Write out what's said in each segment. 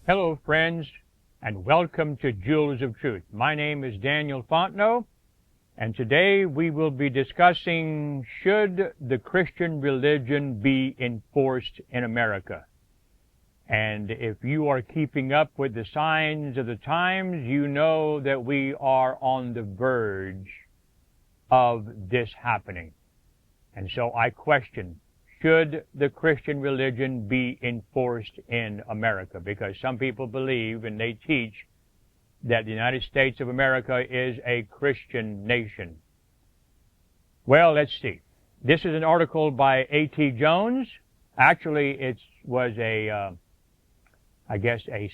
Hello, friends, and welcome to Jewels of Truth. My name is Daniel Fontenot, and today we will be discussing, should the Christian religion be enforced in America? And if you are keeping up with the signs of the times, you know that we are on the verge of this happening. And so I question, should the Christian religion be enforced in America? Because some people believe and they teach that the United States of America is a Christian nation. Well, let's see. This is an article by A.T. Jones. Actually, it was a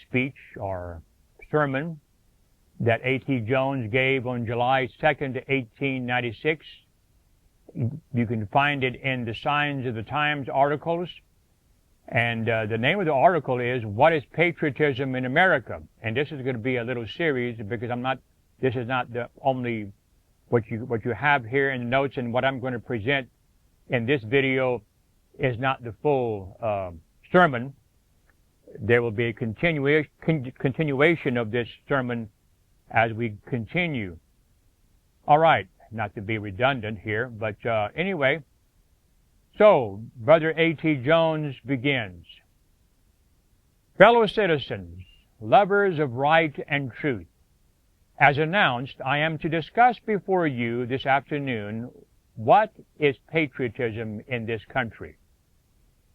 speech or sermon that A.T. Jones gave on July 2nd, 1896. You can find it in the Signs of the Times articles. And the name of the article is, What is Patriotism in America? And this is going to be a little series because this is not the only what you have here in the notes, and what I'm going to present in this video is not the full sermon. There will be a continuation of this sermon as we continue. All right. Not to be redundant here, but anyway. So, Brother A.T. Jones begins. Fellow citizens, lovers of right and truth, as announced, I am to discuss before you this afternoon what is patriotism in this country.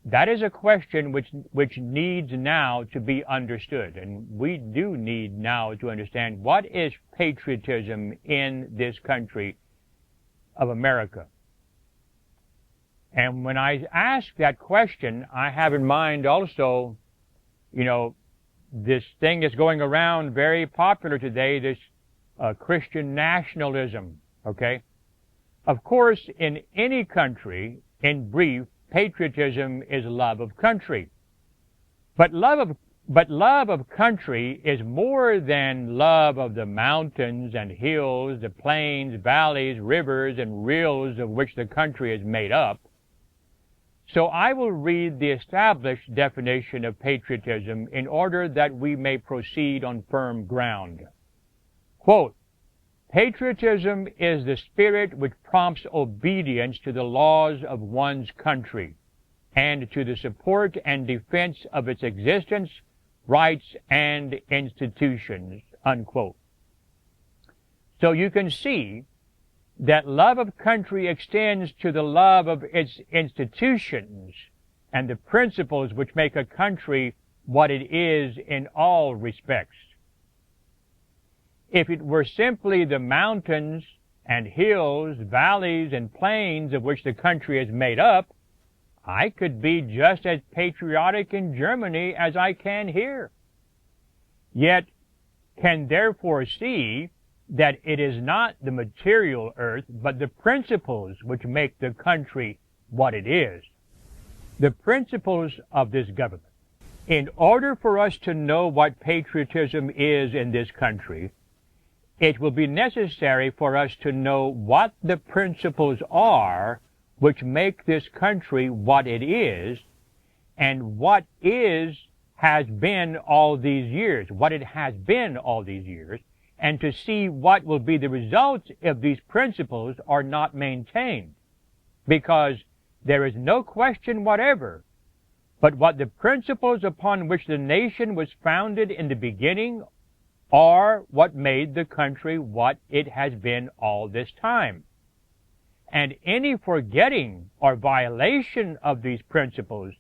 That is a question which needs now to be understood, and we do need now to understand what is patriotism in this country of America. And when I ask that question, I have in mind also, this thing that's going around very popular today, this Christian nationalism, okay? Of course, in any country, in brief, patriotism is love of country. But love of country is more than love of the mountains and hills, the plains, valleys, rivers, and rills of which the country is made up. So I will read the established definition of patriotism in order that we may proceed on firm ground. Quote, patriotism is the spirit which prompts obedience to the laws of one's country and to the support and defense of its existence, rights, and institutions, unquote. So you can see that love of country extends to the love of its institutions and the principles which make a country what it is in all respects. If it were simply the mountains and hills, valleys, and plains of which the country is made up, I could be just as patriotic in Germany as I can here. Yet can therefore see that it is not the material earth, but the principles which make the country what it is. The principles of this government. In order for us to know what patriotism is in this country, it will be necessary for us to know what the principles are which make this country what it is, and what has been all these years, and to see what will be the results if these principles are not maintained. Because there is no question whatever but what the principles upon which the nation was founded in the beginning are what made the country what it has been all this time. And any forgetting or violation of these principles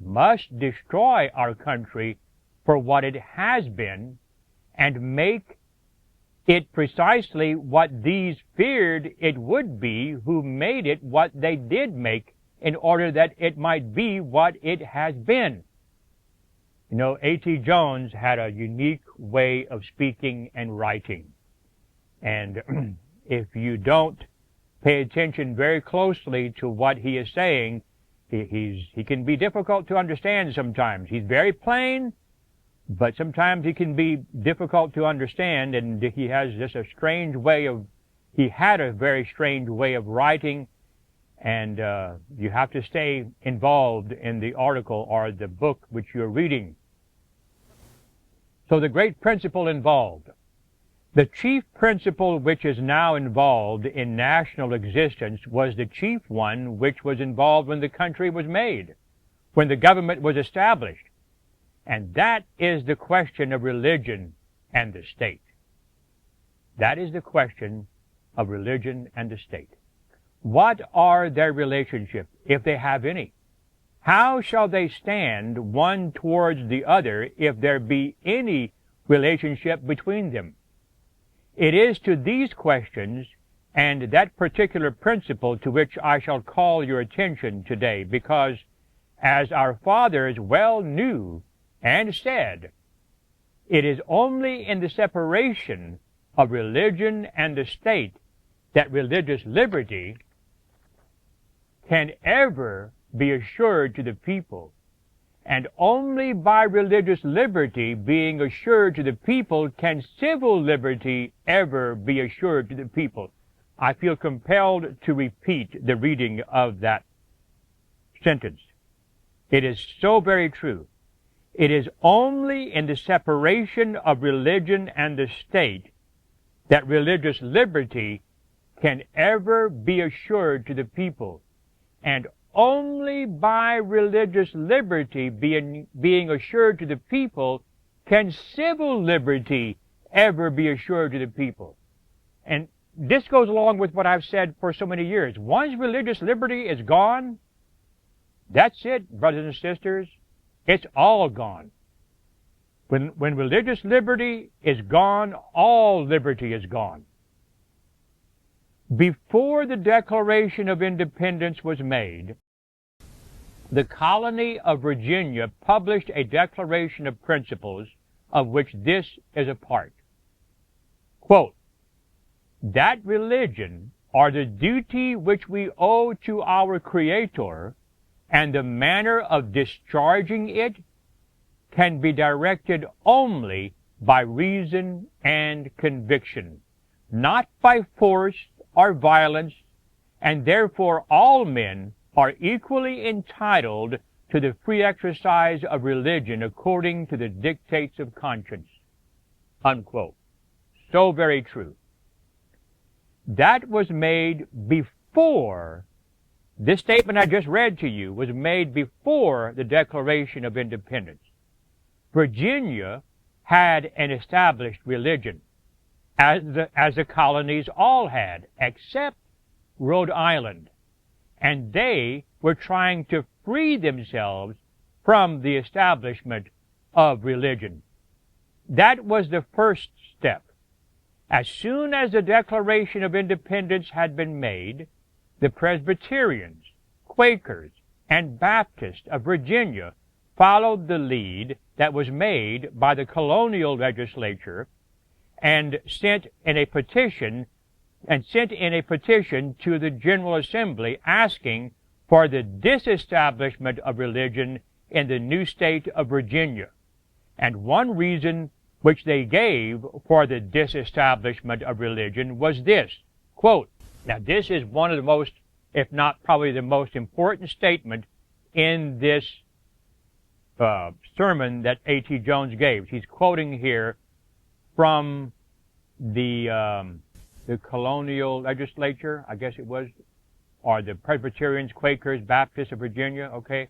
must destroy our country for what it has been and make it precisely what these feared it would be who made it what they did make in order that it might be what it has been. A.T. Jones had a unique way of speaking and writing. And if you don't pay attention very closely to what he is saying, he can be difficult to understand sometimes. He's very plain, but sometimes he can be difficult to understand, and he has just a strange way of, he had a very strange way of writing, and you have to stay involved in the article or the book which you're reading. So the great principle involved. The chief principle which is now involved in national existence was the chief one which was involved when the country was made, when the government was established. And that is the question of religion and the state. That is the question of religion and the state. What are their relationships, if they have any? How shall they stand one towards the other if there be any relationship between them? It is to these questions and that particular principle to which I shall call your attention today, because, as our fathers well knew and said, it is only in the separation of religion and the state that religious liberty can ever be assured to the people. And only by religious liberty being assured to the people can civil liberty ever be assured to the people. I feel compelled to repeat the reading of that sentence. It is so very true. It is only in the separation of religion and the state that religious liberty can ever be assured to the people. And only by religious liberty being assured to the people can civil liberty ever be assured to the people. And this goes along with what I've said for so many years. Once religious liberty is gone, that's it, brothers and sisters. It's all gone. When religious liberty is gone, all liberty is gone. Before the Declaration of Independence was made, the colony of Virginia published a Declaration of Principles of which this is a part. Quote, that religion, or the duty which we owe to our Creator, and the manner of discharging it, can be directed only by reason and conviction, not by force or violence, and therefore all men are equally entitled to the free exercise of religion according to the dictates of conscience. Unquote. So very true. That was made before, this statement I just read to you was made before the Declaration of Independence. Virginia had an established religion, as the colonies all had, except Rhode Island. And they were trying to free themselves from the establishment of religion. That was the first step. As soon as the Declaration of Independence had been made, the Presbyterians, Quakers, and Baptists of Virginia followed the lead that was made by the colonial legislature and sent in a petition to the General Assembly asking for the disestablishment of religion in the new state of Virginia. And one reason which they gave for the disestablishment of religion was this, quote, now this is one of the most, if not probably the most important statement in this sermon that A.T. Jones gave. He's quoting here from the colonial legislature, I guess it was, or the Presbyterians, Quakers, Baptists of Virginia, okay?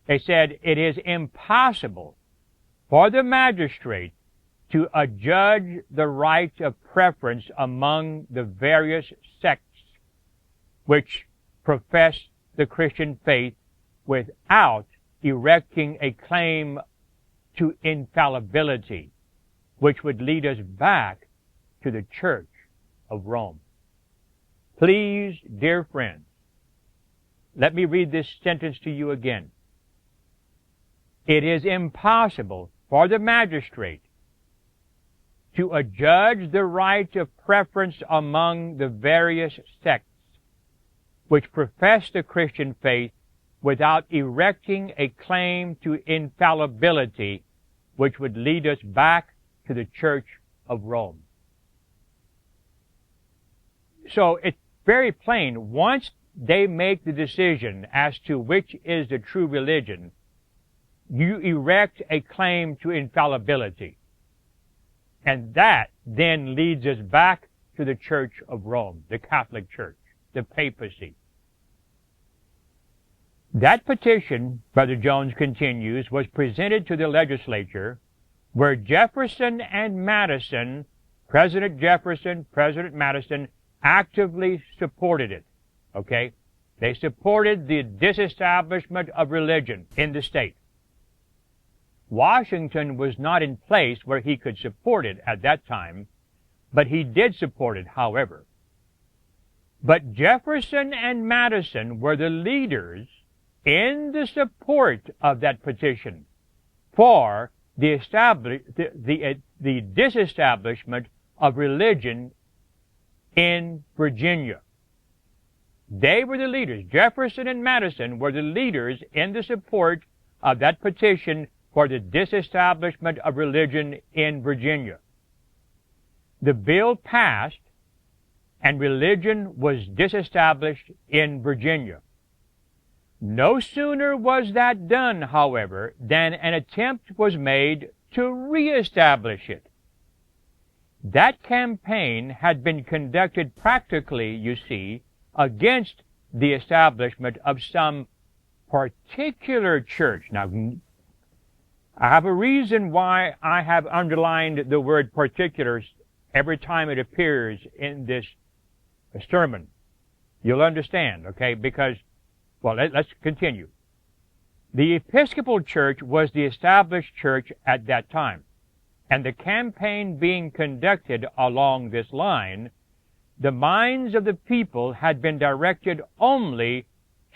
They said, it is impossible for the magistrate to adjudge the right of preference among the various sects which profess the Christian faith without erecting a claim to infallibility, which would lead us back to the Church of Rome. Please, dear friends, let me read this sentence to you again. It is impossible for the magistrate to adjudge the right of preference among the various sects which profess the Christian faith without erecting a claim to infallibility, which would lead us back to the Church of Rome. So it's very plain. Once they make the decision as to which is the true religion, you erect a claim to infallibility. And that then leads us back to the Church of Rome, the Catholic Church, the papacy. That petition, Brother Jones continues, was presented to the legislature where Jefferson and Madison, President Jefferson, President Madison, actively supported it. Okay? They supported the disestablishment of religion in the state. Washington was not in place where he could support it at that time, but he did support it, however. But Jefferson and Madison were the leaders in the support of that petition for the disestablishment of religion in Virginia. They were the leaders. Jefferson and Madison were the leaders in the support of that petition for the disestablishment of religion in Virginia. The bill passed, and religion was disestablished in Virginia. No sooner was that done, however, than an attempt was made to reestablish it. That campaign had been conducted practically, you see, against the establishment of some particular church. Now, I have a reason why I have underlined the word particular every time it appears in this sermon. You'll understand, okay? Because, well, let's continue. The Episcopal Church was the established church at that time, and the campaign being conducted along this line, the minds of the people had been directed only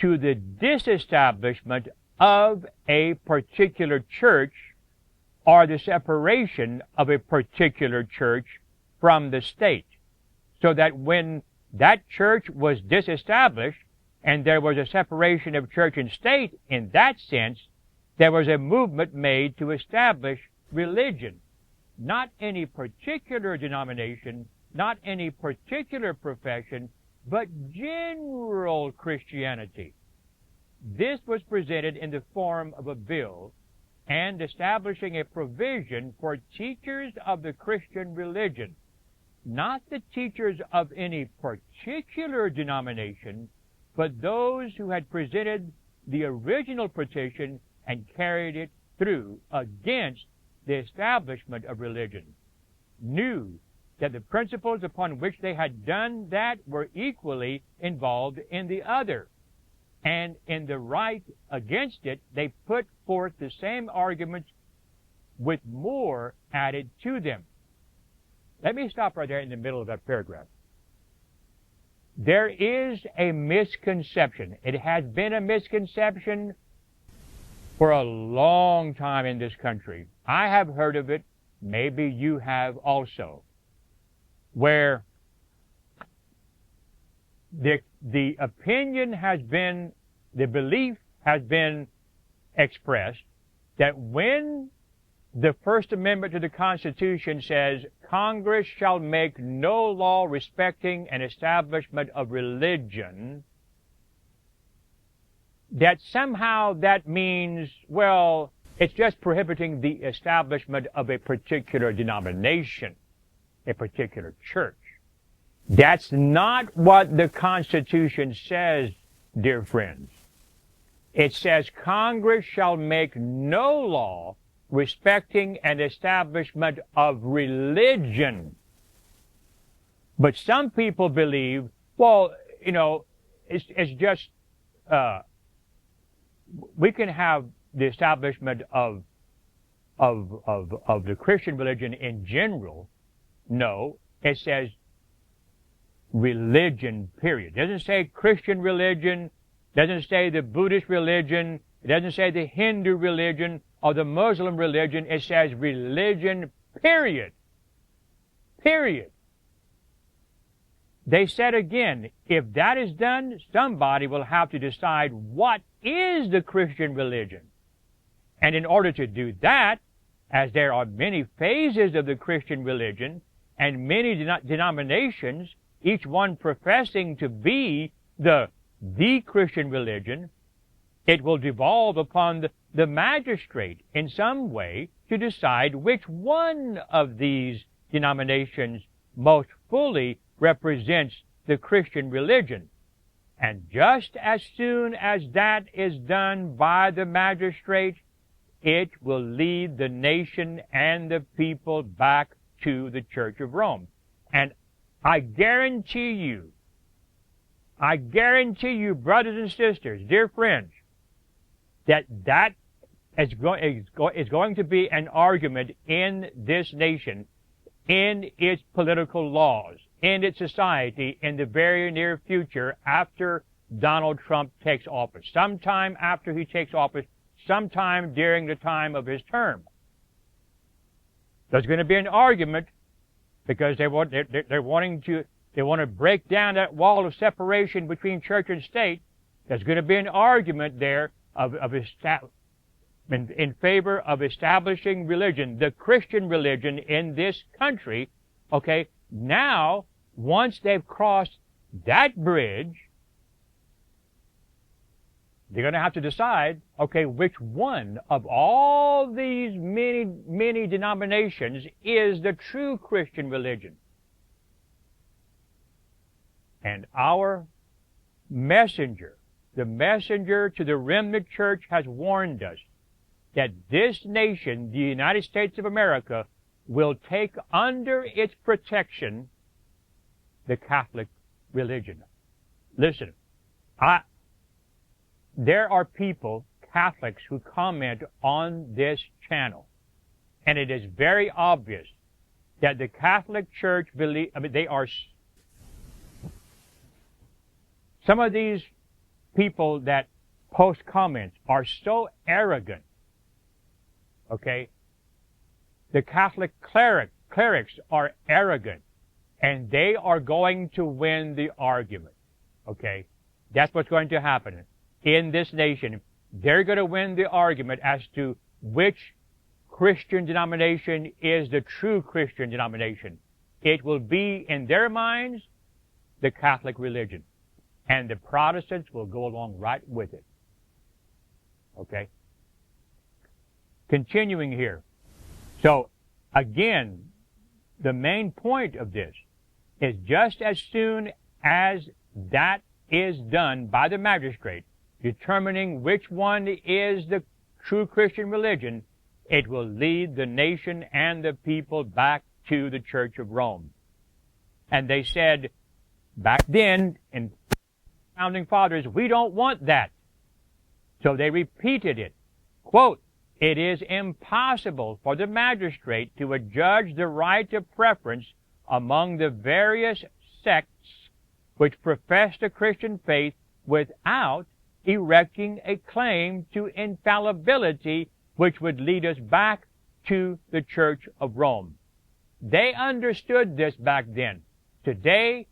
to the disestablishment of a particular church or the separation of a particular church from the state. So that when that church was disestablished and there was a separation of church and state in that sense, there was a movement made to establish religion. Not any particular denomination, not any particular profession, but general Christianity. This was presented in the form of a bill and establishing a provision for teachers of the Christian religion, not the teachers of any particular denomination, but those who had presented the original petition and carried it through against the establishment of religion, knew that the principles upon which they had done that were equally involved in the other. And in the right against it, they put forth the same arguments with more added to them. Let me stop right there in the middle of that paragraph. There is a misconception. It has been a misconception for a long time in this country. I have heard of it. Maybe you have also. Where the opinion has been, the belief has been expressed that when the First Amendment to the Constitution says Congress shall make no law respecting an establishment of religion, that somehow that means, well, it's just prohibiting the establishment of a particular denomination, a particular church. That's not what the Constitution says, dear friends. It says Congress shall make no law respecting an establishment of religion. But some people believe, well, you know, it's just, we can have the establishment of the Christian religion in general. No, it says religion, period. It doesn't say Christian religion, doesn't say the Buddhist religion, it doesn't say the Hindu religion or the Muslim religion. It says religion, period. Period. They said again, if that is done, somebody will have to decide what is the Christian religion. And in order to do that, as there are many phases of the Christian religion and many denominations, each one professing to be the Christian religion, it will devolve upon the magistrate in some way to decide which one of these denominations most fully represents the Christian religion. And just as soon as that is done by the magistrate, it will lead the nation and the people back to the Church of Rome. And I guarantee you, brothers and sisters, dear friends, that is going to be an argument in this nation, in its political laws, in its society, in the very near future after Donald Trump takes office. Sometime after he takes office, sometime during the time of his term. There's going to be an argument because they want to break down that wall of separation between church and state. There's going to be an argument there in favor of establishing religion, the Christian religion in this country. Okay, now, once they've crossed that bridge, they're going to have to decide, okay, which one of all these many denominations is the true Christian religion. And our messenger, the messenger to the remnant church, has warned us that this nation, the United States of America, will take under its protection the Catholic religion. Listen, there are people, Catholics, who comment on this channel, and it is very obvious that the Catholic Church some of these people that post comments are so arrogant. Okay? The Catholic clerics are arrogant, and they are going to win the argument. Okay? That's what's going to happen in this nation. They're going to win the argument as to which Christian denomination is the true Christian denomination. It will be, in their minds, the Catholic religion. And the Protestants will go along right with it. Okay? Continuing here. So, again, the main point of this is just as soon as that is done by the magistrate, determining which one is the true Christian religion, it will lead the nation and the people back to the Church of Rome. And they said, back then, in Founding Fathers, we don't want that. So they repeated it. Quote, "It is impossible for the magistrate to adjudge the right of preference among the various sects which profess the Christian faith without erecting a claim to infallibility which would lead us back to the Church of Rome." They understood this back then. Today,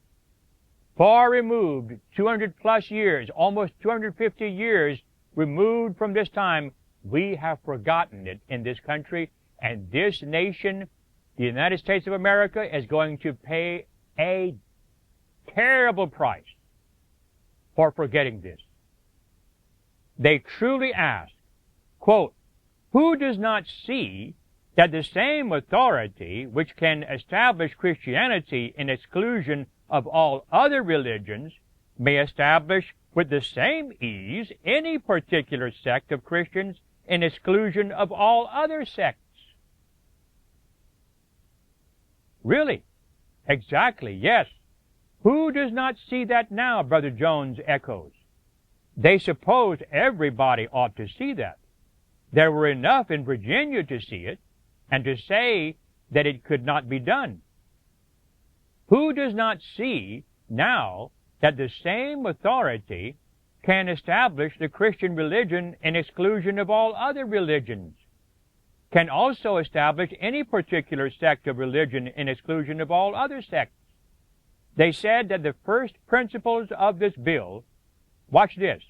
far removed, 200 plus years, almost 250 years removed from this time, we have forgotten it in this country, and this nation, the United States of America, is going to pay a terrible price for forgetting this. They truly ask, quote, "Who does not see that the same authority which can establish Christianity in exclusion of all other religions may establish with the same ease any particular sect of Christians in exclusion of all other sects?" Really? Exactly, yes. Who does not see that now, Brother Jones echoes. They supposed everybody ought to see that. There were enough in Virginia to see it and to say that it could not be done. Who does not see now that the same authority can establish the Christian religion in exclusion of all other religions, can also establish any particular sect of religion in exclusion of all other sects? They said that the first principles of this bill, watch this,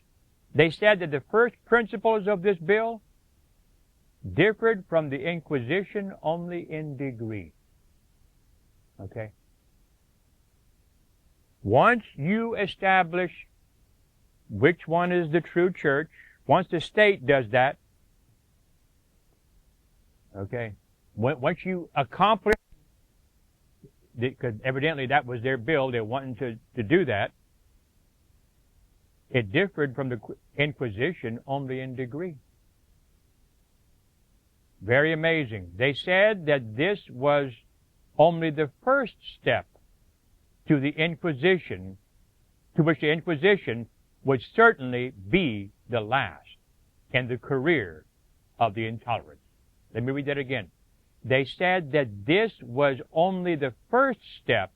they said that the first principles of this bill differed from the Inquisition only in degree. Okay? Once you establish which one is the true church, once the state does that, okay, once you accomplish because evidently that was their bill. They wanted to do that. It differed from the Inquisition only in degree. Very amazing. They said that this was only the first step to the Inquisition, to which the Inquisition would certainly be the last in the career of the intolerant. Let me read that again. They said that this was only the first step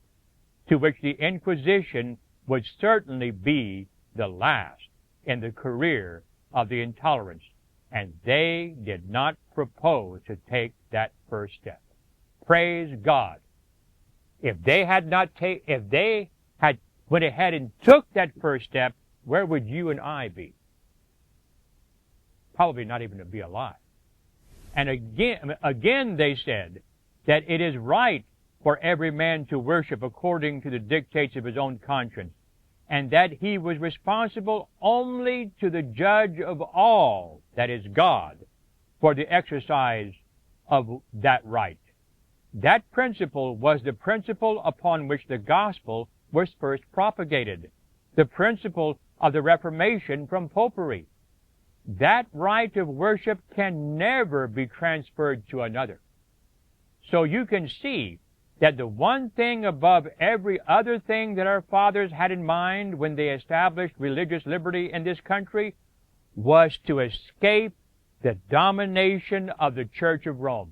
to which the Inquisition would certainly be the last in the career of the intolerance, and they did not propose to take that first step. Praise God. If they had went ahead and took that first step, where would you and I be? Probably not even to be alive. And again they said that it is right for every man to worship according to the dictates of his own conscience, and that he was responsible only to the judge of all, that is God, for the exercise of that right. That principle was the principle upon which the gospel was first propagated, the principle of the Reformation from popery. That right of worship can never be transferred to another. So you can see that the one thing above every other thing that our fathers had in mind when they established religious liberty in this country was to escape the domination of the Church of Rome.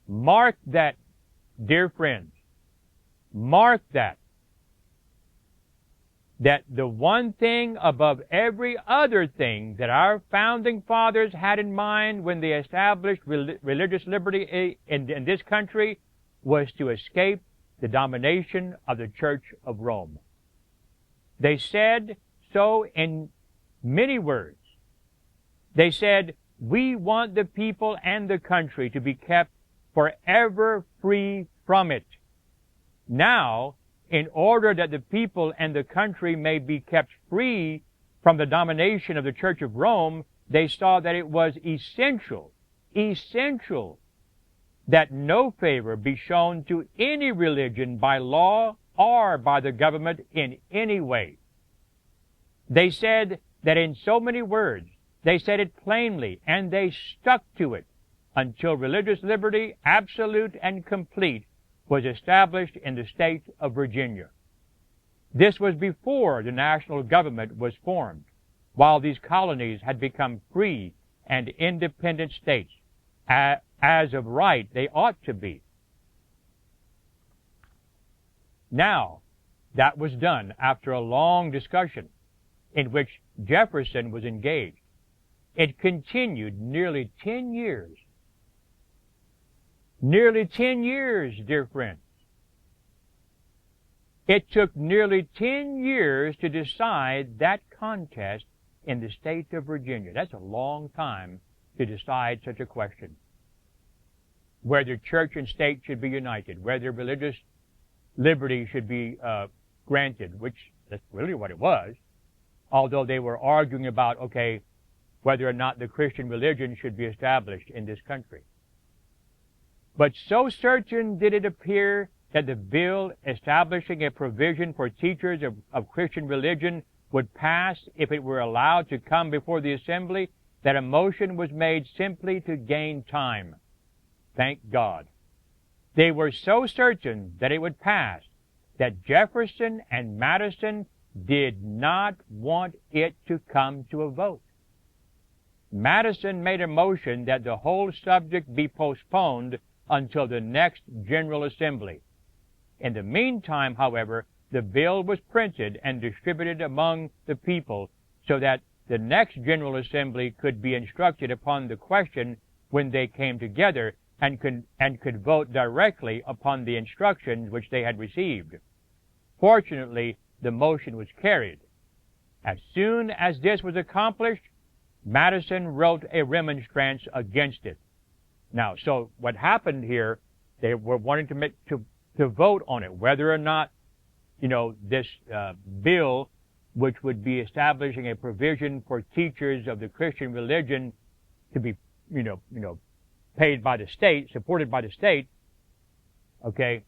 Mark that, dear friends. Mark that. That the one thing above every other thing that our founding fathers had in mind when they established religious liberty in this country was to escape the domination of the Church of Rome. They said so in many words. They said, we want the people and the country to be kept forever free from it. Now, in order that the people and the country may be kept free from the domination of the Church of Rome, they saw that it was essential that no favor be shown to any religion by law or by the government in any way. They said that in so many words, they said it plainly, and they stuck to it until religious liberty, absolute and complete, was established in the state of Virginia. This was before the national government was formed, while these colonies had become free and independent states, as of right they ought to be. Now, that was done after a long discussion in which Jefferson was engaged. It continued nearly 10 years. Nearly 10 years, dear friends. It took nearly 10 years to decide that contest in the state of Virginia. That's a long time to decide such a question. Whether church and state should be united, whether religious liberty should be granted, which that's really what it was, although they were arguing about, okay, whether or not the Christian religion should be established in this country. But so certain did it appear that the bill establishing a provision for teachers of Christian religion would pass if it were allowed to come before the assembly, that a motion was made simply to gain time. Thank God. They were so certain that it would pass that Jefferson and Madison did not want it to come to a vote. Madison made a motion that the whole subject be postponed until the next General Assembly. In the meantime, however, the bill was printed and distributed among the people so that the next General Assembly could be instructed upon the question when they came together and could vote directly upon the instructions which they had received. Fortunately, the motion was carried. As soon as this was accomplished, Madison wrote a remonstrance against it. Now, so what happened here, they were wanting to vote on it, whether or not, this bill, which would be establishing a provision for teachers of the Christian religion to be, paid by the state, supported by the state, okay,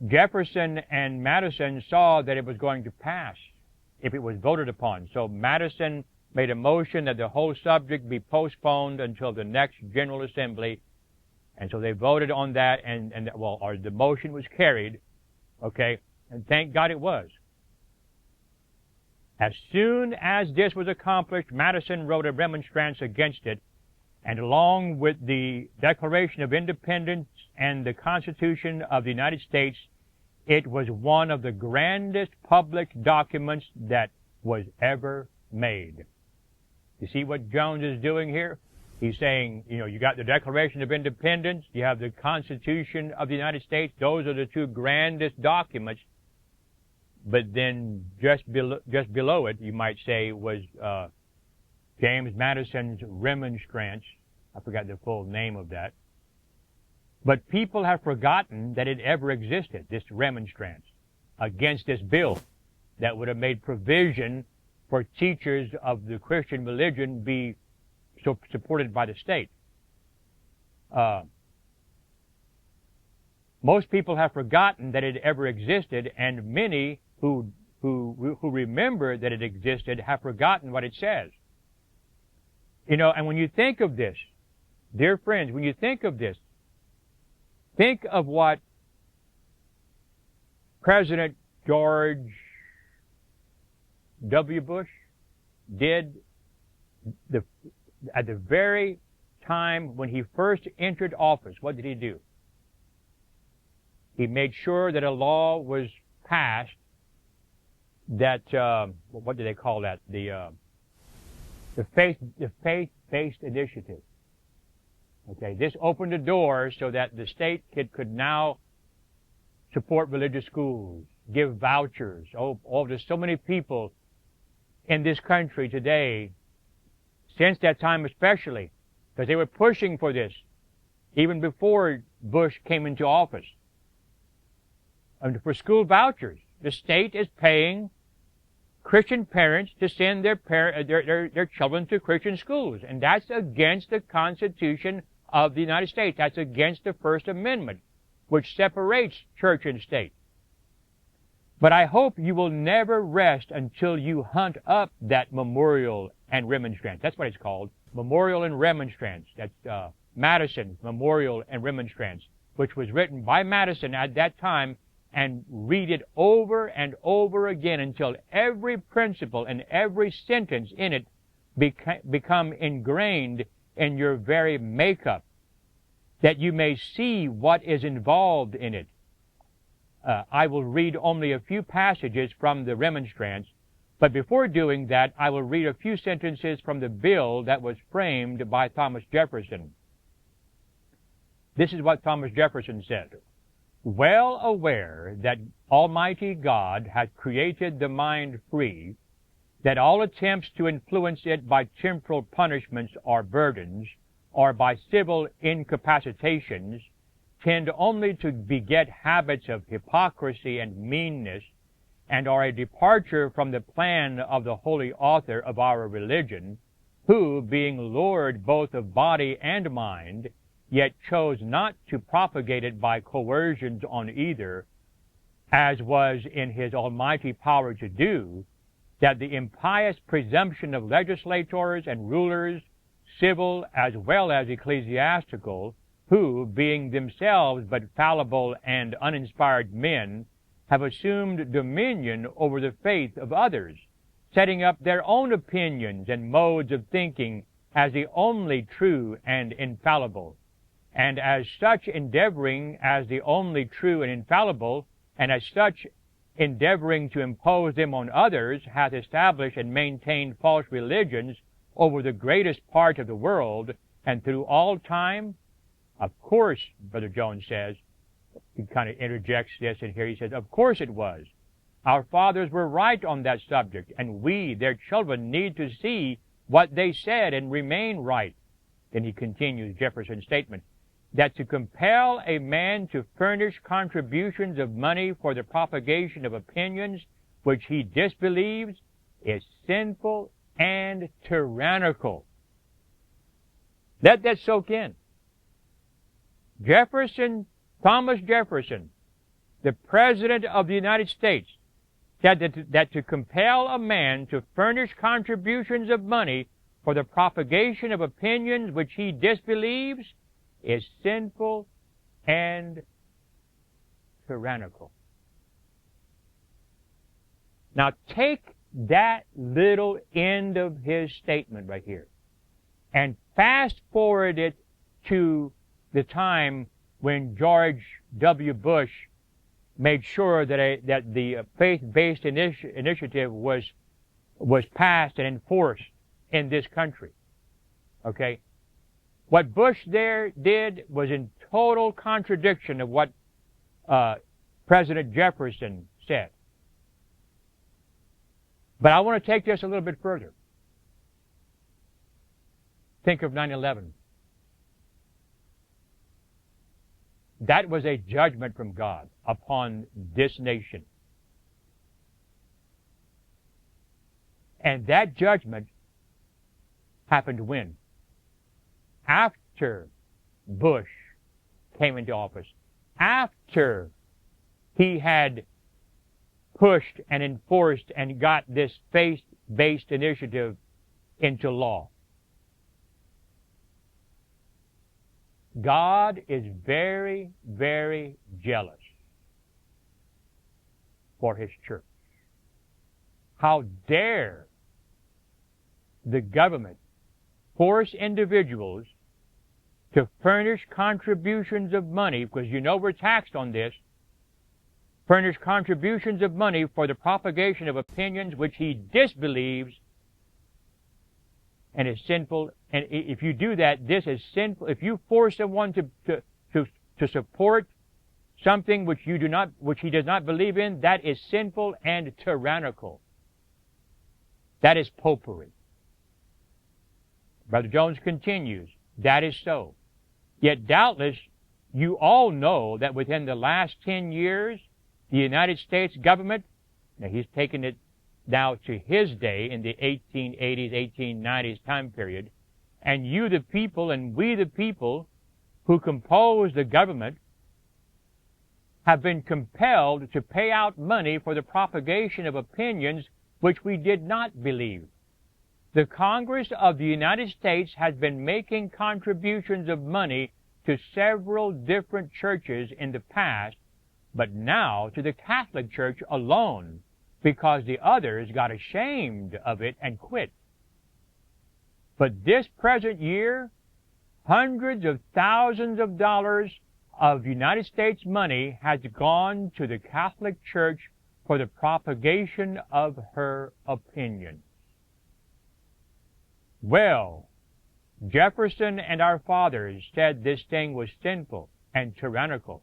Jefferson and Madison saw that it was going to pass if it was voted upon. So Madison made a motion that the whole subject be postponed until the next General Assembly. And so they voted on that, or the motion was carried, okay, and thank God it was. As soon as this was accomplished, Madison wrote a remonstrance against it, and along with the Declaration of Independence and the Constitution of the United States, it was one of the grandest public documents that was ever made. You see what Jones is doing here? He's saying, you got the Declaration of Independence, you have the Constitution of the United States, those are the two grandest documents. But then just below it, you might say, was James Madison's remonstrance. I forgot the full name of that. But people have forgotten that it ever existed, this remonstrance against this bill that would have made provision for teachers of the Christian religion be supported by the state. Most people have forgotten that it ever existed, and many who remember that it existed have forgotten what it says. And when you think of this, dear friends, when you think of this, think of what President George W. Bush did at the very time when he first entered office. What did he do? He made sure that a law was passed that, what do they call that? The faith-based initiative. Okay, this opened the door so that the state could now support religious schools, give vouchers. There's so many people in this country today, since that time especially, because they were pushing for this even before Bush came into office. And for school vouchers, the state is paying Christian parents to send their children to Christian schools, and that's against the Constitution of the United States. That's against the First Amendment, which separates church and state. But I hope you will never rest until you hunt up that memorial and remonstrance. That's what it's called, Memorial and Remonstrance. That's Madison's Memorial and Remonstrance, which was written by Madison at that time, and read it over and over again until every principle and every sentence in it become ingrained in your very makeup, that you may see what is involved in it. I will read only a few passages from the remonstrance, but before doing that, I will read a few sentences from the bill that was framed by Thomas Jefferson. This is what Thomas Jefferson said. Well aware that Almighty God hath created the mind free, that all attempts to influence it by temporal punishments or burdens, or by civil incapacitations, tend only to beget habits of hypocrisy and meanness, and are a departure from the plan of the Holy Author of our religion, who, being Lord both of body and mind, yet chose not to propagate it by coercions on either, as was in his almighty power to do, that the impious presumption of legislators and rulers, civil as well as ecclesiastical, who, being themselves but fallible and uninspired men, have assumed dominion over the faith of others, setting up their own opinions and modes of thinking as the only true and infallible, and as such endeavoring as the only true and infallible, and as such endeavoring to impose them on others, hath established and maintained false religions over the greatest part of the world, and through all time. Of course, Brother Jones says, he kind of interjects this in here, he says, of course it was. Our fathers were right on that subject, and we, their children, need to see what they said and remain right. Then he continues Jefferson's statement, that to compel a man to furnish contributions of money for the propagation of opinions which he disbelieves is sinful and tyrannical. Let that soak in. Thomas Jefferson, the President of the United States said that to compel a man to furnish contributions of money for the propagation of opinions which he disbelieves is sinful and tyrannical. Now take that little end of his statement right here and fast forward it to the time when George W. Bush made sure that the faith-based initiative was passed and enforced in this country. Okay? What Bush there did was in total contradiction of what President Jefferson said. But I want to take this a little bit further. Think of 9/11. That was a judgment from God upon this nation. And that judgment happened when? After Bush came into office. After he had pushed and enforced and got this faith-based initiative into law. God is very, very jealous for His church. How dare the government force individuals to furnish contributions of money, because you know we're taxed on this, furnish contributions of money for the propagation of opinions which he disbelieves and is sinful. And if you do that, this is sinful. If you force someone to support something which he does not believe in, that is sinful and tyrannical. That is popery. Brother Jones continues, that is so. Yet doubtless you all know that within the last 10 years, the United States government, now he's taken it now to his day in the 1880s, 1890s time period, and you the people and we the people who compose the government have been compelled to pay out money for the propagation of opinions which we did not believe. The Congress of the United States has been making contributions of money to several different churches in the past, but now to the Catholic Church alone, because the others got ashamed of it and quit. But this present year, hundreds of thousands of dollars of United States money has gone to the Catholic Church for the propagation of her opinion. Well, Jefferson and our fathers said this thing was sinful and tyrannical.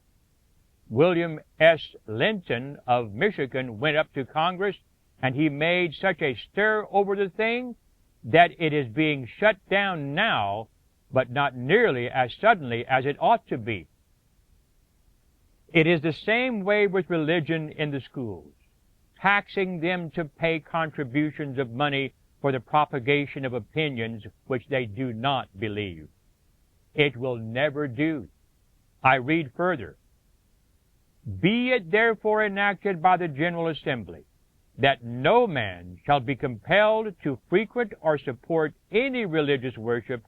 William S. Lincoln of Michigan went up to Congress and he made such a stir over the thing that it is being shut down now, but not nearly as suddenly as it ought to be. It is the same way with religion in the schools, taxing them to pay contributions of money for the propagation of opinions which they do not believe. It will never do. I read further. Be it therefore enacted by the General Assembly that no man shall be compelled to frequent or support any religious worship,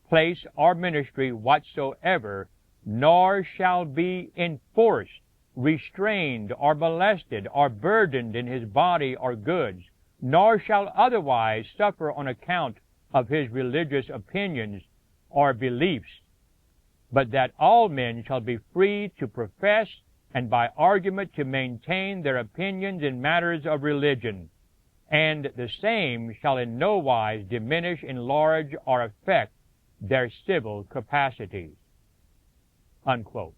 place, or ministry whatsoever, nor shall be enforced, restrained, or molested, or burdened in his body or goods, nor shall otherwise suffer on account of his religious opinions or beliefs, but that all men shall be free to profess and by argument to maintain their opinions in matters of religion, and the same shall in no wise diminish, enlarge, or affect their civil capacities. Unquote.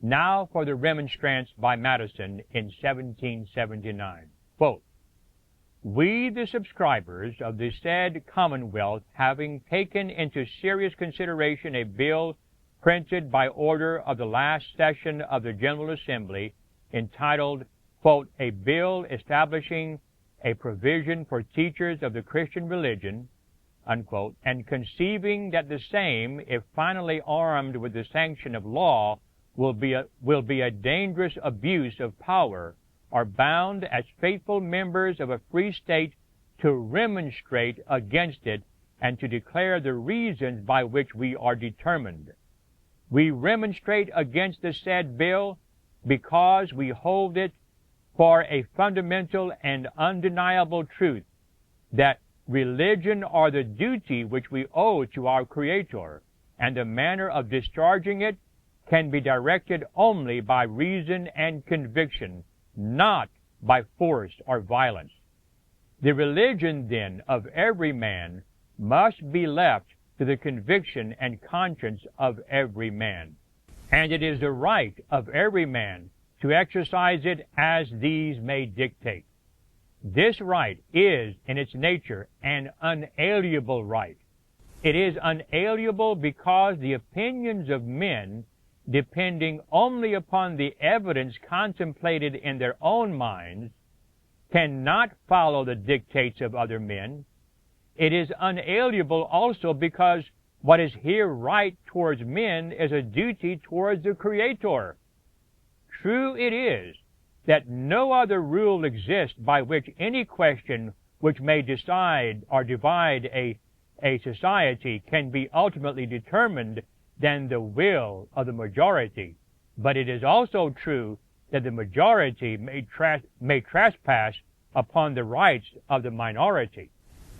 Now for the remonstrance by Madison in 1779. Quote, we, the subscribers of the said Commonwealth, having taken into serious consideration a bill printed by order of the last session of the General Assembly, entitled, quote, a bill establishing a provision for teachers of the Christian religion, unquote, and conceiving that the same, if finally armed with the sanction of law, will be a dangerous abuse of power, are bound as faithful members of a free state to remonstrate against it and to declare the reasons by which we are determined. We remonstrate against the said bill because we hold it for a fundamental and undeniable truth that religion are the duty which we owe to our Creator, and the manner of discharging it can be directed only by reason and conviction, not by force or violence. The religion, then, of every man must be left to the conviction and conscience of every man. And it is the right of every man to exercise it as these may dictate. This right is, in its nature, an unalienable right. It is unalienable because the opinions of men, depending only upon the evidence contemplated in their own minds, cannot follow the dictates of other men. It is unalienable also because what is here right towards men is a duty towards the Creator. True it is that no other rule exists by which any question which may decide or divide a society can be ultimately determined than the will of the majority. But it is also true that the majority may trespass upon the rights of the minority.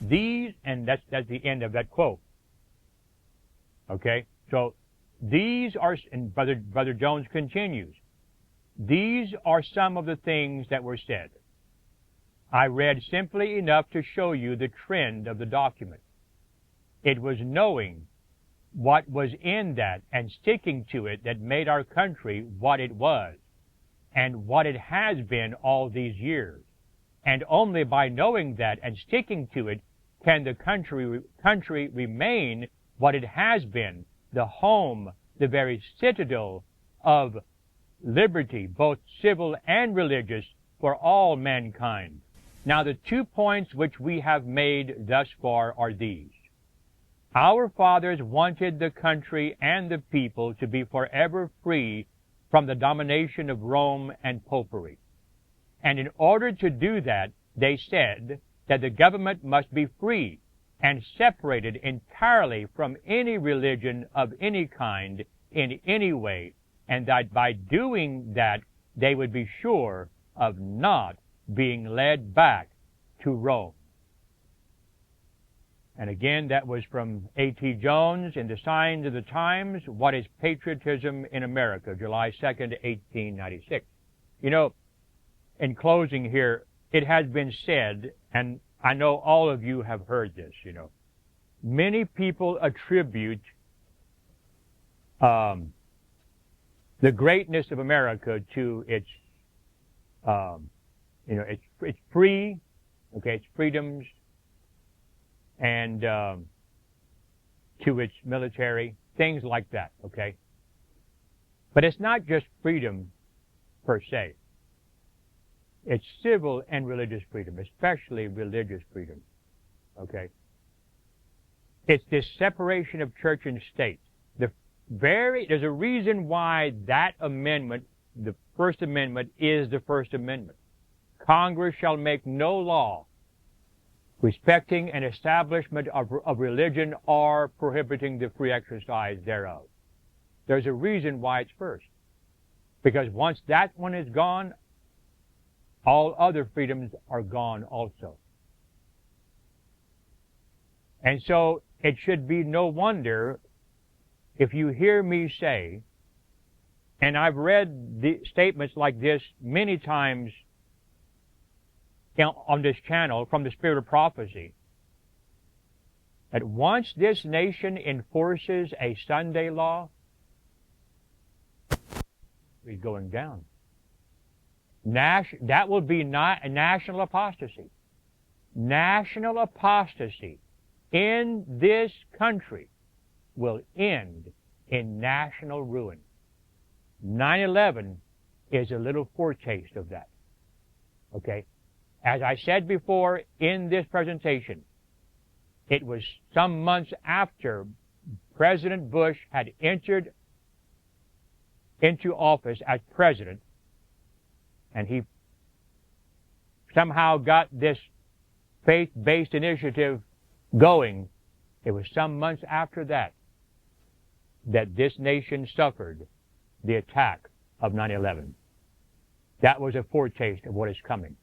These, and that's the end of that quote. Okay? So, these are, and Brother Jones continues, these are some of the things that were said. I read simply enough to show you the trend of the document. It was knowing what was in that and sticking to it that made our country what it was and what it has been all these years. And only by knowing that and sticking to it can the country remain what it has been, the home, the very citadel of liberty, both civil and religious, for all mankind. Now, the 2 points which we have made thus far are these. Our fathers wanted the country and the people to be forever free from the domination of Rome and Popery. And in order to do that, they said that the government must be free and separated entirely from any religion of any kind in any way, and that by doing that they would be sure of not being led back to Rome. And again, that was from A.T. Jones in The Signs of the Times, What is Patriotism in America, July 2nd, 1896. You know, in closing here, it has been said, and I know all of you have heard this, you know, many people attribute the greatness of America to its, its free, okay, its freedoms, and to its military, things like that, okay? But it's not just freedom per se. It's civil and religious freedom, especially religious freedom, okay? It's this separation of church and state. There's a reason why that amendment, the First Amendment, is the First Amendment. Congress shall make no law respecting an establishment of religion or prohibiting the free exercise thereof. There's a reason why it's first. Because once that one is gone, all other freedoms are gone also. And so it should be no wonder if you hear me say, and I've read the statements like this many times on this channel from the Spirit of Prophecy, that once this nation enforces a Sunday law, it's going down. That will be not a national apostasy. National apostasy in this country will end in national ruin. 9/11 is a little foretaste of that. Okay? As I said before in this presentation, it was some months after President Bush had entered into office as president, and he somehow got this faith-based initiative going, it was some months after that that this nation suffered the attack of 9/11. That was a foretaste of what is coming.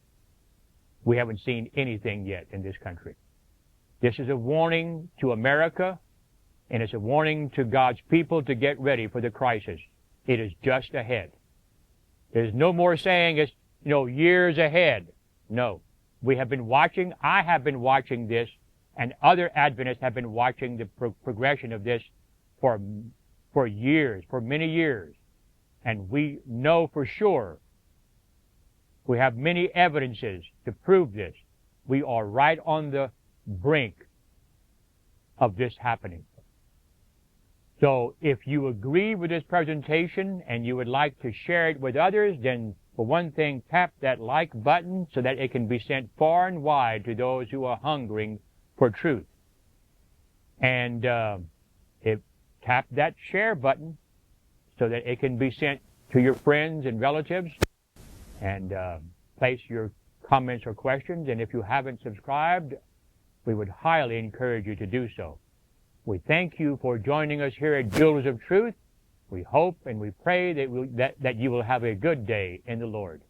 We haven't seen anything yet in this country. This is a warning to America, and it's a warning to God's people to get ready for the crisis. It is just ahead. There's no more saying it's, years ahead. No. We have been watching, I have been watching this, and other Adventists have been watching the progression of this for years, for many years. And we know for sure, we have many evidences to prove this. We are right on the brink of this happening. So if you agree with this presentation and you would like to share it with others, then for one thing, tap that like button so that it can be sent far and wide to those who are hungering for truth. And tap that share button so that it can be sent to your friends and relatives, and place your comments or questions. And if you haven't subscribed, we would highly encourage you to do so. We thank you for joining us here at Jewels of Truth. We hope and we pray that you will have a good day in the Lord.